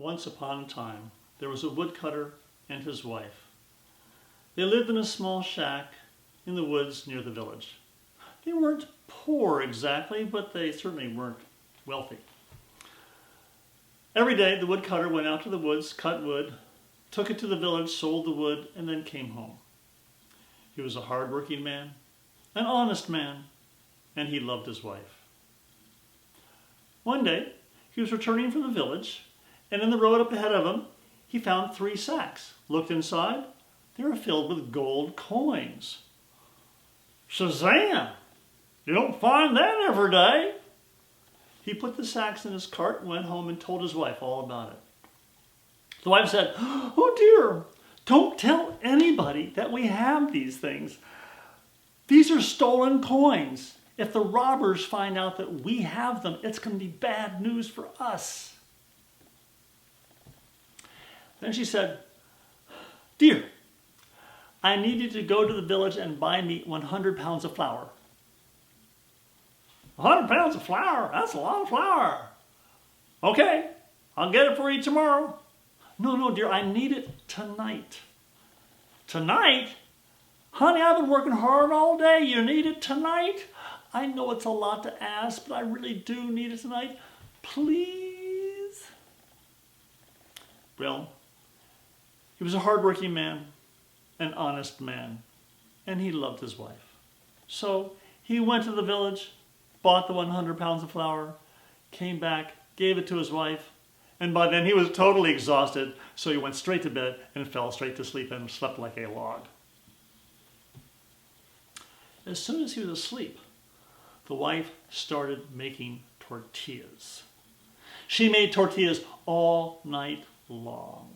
Once upon a time, there was a woodcutter and his wife. They lived in a small shack in the woods near the village. They weren't poor exactly, but they certainly weren't wealthy. Every day, the woodcutter went out to the woods, cut wood, took it to the village, sold the wood, and then came home. He was a hard-working man, an honest man, and he loved his wife. One day, he was returning from the village, and in the road up ahead of him, he found 3 sacks. Looked inside, they were filled with gold coins. Shazam! You don't find that every day. He put the sacks in his cart and went home and told his wife all about it. The wife said, "Oh dear, don't tell anybody that we have these things. These are stolen coins. If the robbers find out that we have them, it's going to be bad news for us." Then she said, "Dear, I need you to go to the village and buy me 100 pounds of flour." 100 pounds of flour? That's a lot of flour. Okay, I'll get it for you tomorrow. No, dear, I need it tonight. Tonight? Honey, I've been working hard all day. You need it tonight? I know it's a lot to ask, but I really do need it tonight. Please? Well, he was a hard-working man, an honest man, and he loved his wife. So he went to the village, bought the 100 pounds of flour, came back, gave it to his wife, and by then he was totally exhausted, so he went straight to bed and fell straight to sleep and slept like a log. As soon as he was asleep, the wife started making tortillas. She made tortillas all night long.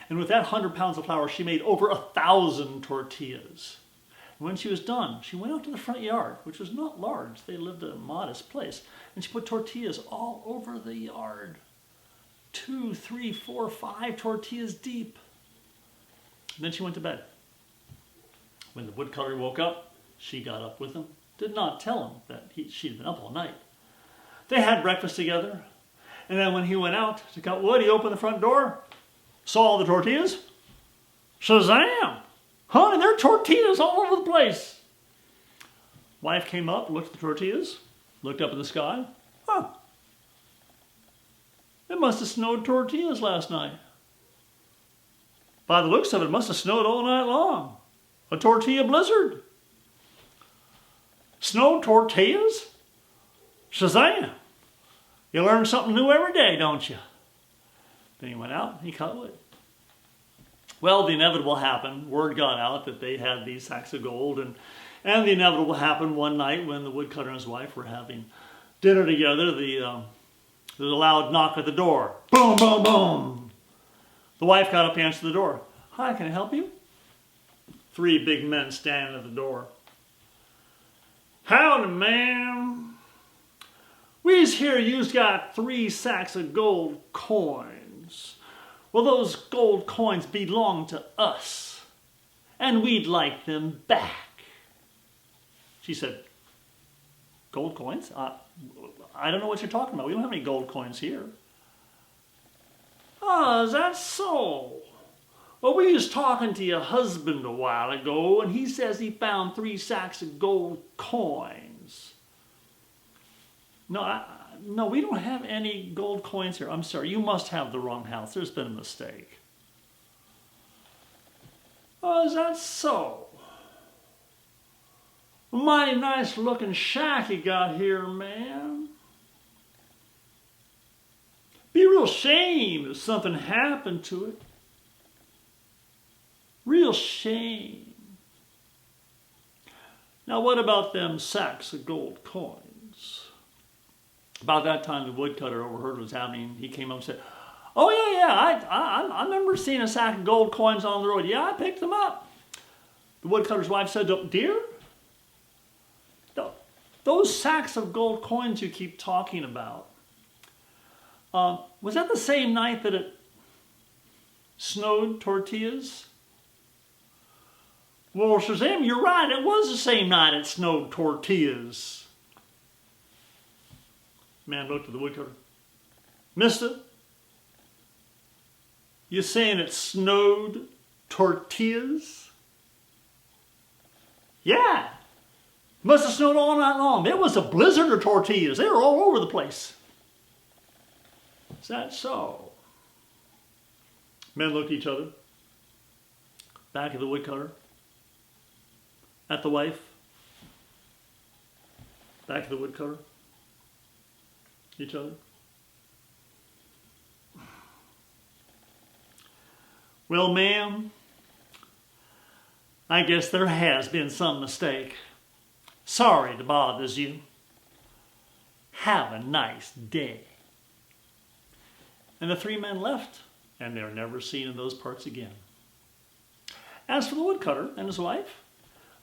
And with that 100 pounds of flour, she made over 1,000 tortillas. When she was done, she went out to the front yard, which was not large. They lived in a modest place. And she put tortillas all over the yard. 2, 3, 4, 5 tortillas deep. And then she went to bed. When the woodcutter woke up, she got up with him, did not tell him that she'd been up all night. They had breakfast together. And then when he went out to cut wood, he opened the front door, saw all the tortillas. Shazam! Honey, there are tortillas all over the place. Wife came up, looked at the tortillas, looked up at the sky. Huh. It must have snowed tortillas last night. By the looks of it, it must have snowed all night long. A tortilla blizzard. Snowed tortillas? Shazam! You learn something new every day, don't you? Then he went out and he cut wood. Well, the inevitable happened. Word got out that they had these sacks of gold, and the inevitable happened one night when the woodcutter and his wife were having dinner together. There was a loud knock at the door. Boom, boom, boom. The wife got up and answered the door. "Hi, can I help you?" 3 big men standing at the door. "Howdy, ma'am. We's hear you's got 3 sacks of gold coins. Well, those gold coins belong to us, and we'd like them back." She said, "Gold coins? I don't know what you're talking about. We don't have any gold coins here." "Oh, is that so? Well, we was talking to your husband a while ago, and he says he found 3 sacks of gold coins." No, we don't have any gold coins here. I'm sorry, you must have the wrong house. There's been a mistake." "Oh, is that so? A mighty nice looking shack you got here, man. Be a real shame if something happened to it. Real shame. Now what about them sacks of gold coins?" About that time, the woodcutter overheard what was happening. He came up and said, "Oh, yeah, I remember seeing a sack of gold coins on the road. Yeah, I picked them up." The woodcutter's wife said, "Dear, those sacks of gold coins you keep talking about, was that the same night that it snowed tortillas?" "Well, Shazam, you're right. It was the same night it snowed tortillas." Man looked at the woodcutter. "Mister, You saying it snowed tortillas? Yeah. Must have snowed all night long. There was a blizzard of tortillas. They were all over the place. Is that so? Men looked at each other. Back at the woodcutter. At the wife. Back at the woodcutter. Each other. Well, ma'am, I guess there has been some mistake. Sorry to bother you. Have a nice day. And the three men left, and they were never seen in those parts again. As for the woodcutter and his wife,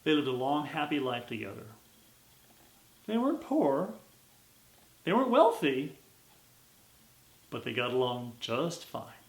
they lived a long, happy life together. They weren't poor, they weren't wealthy, but they got along just fine.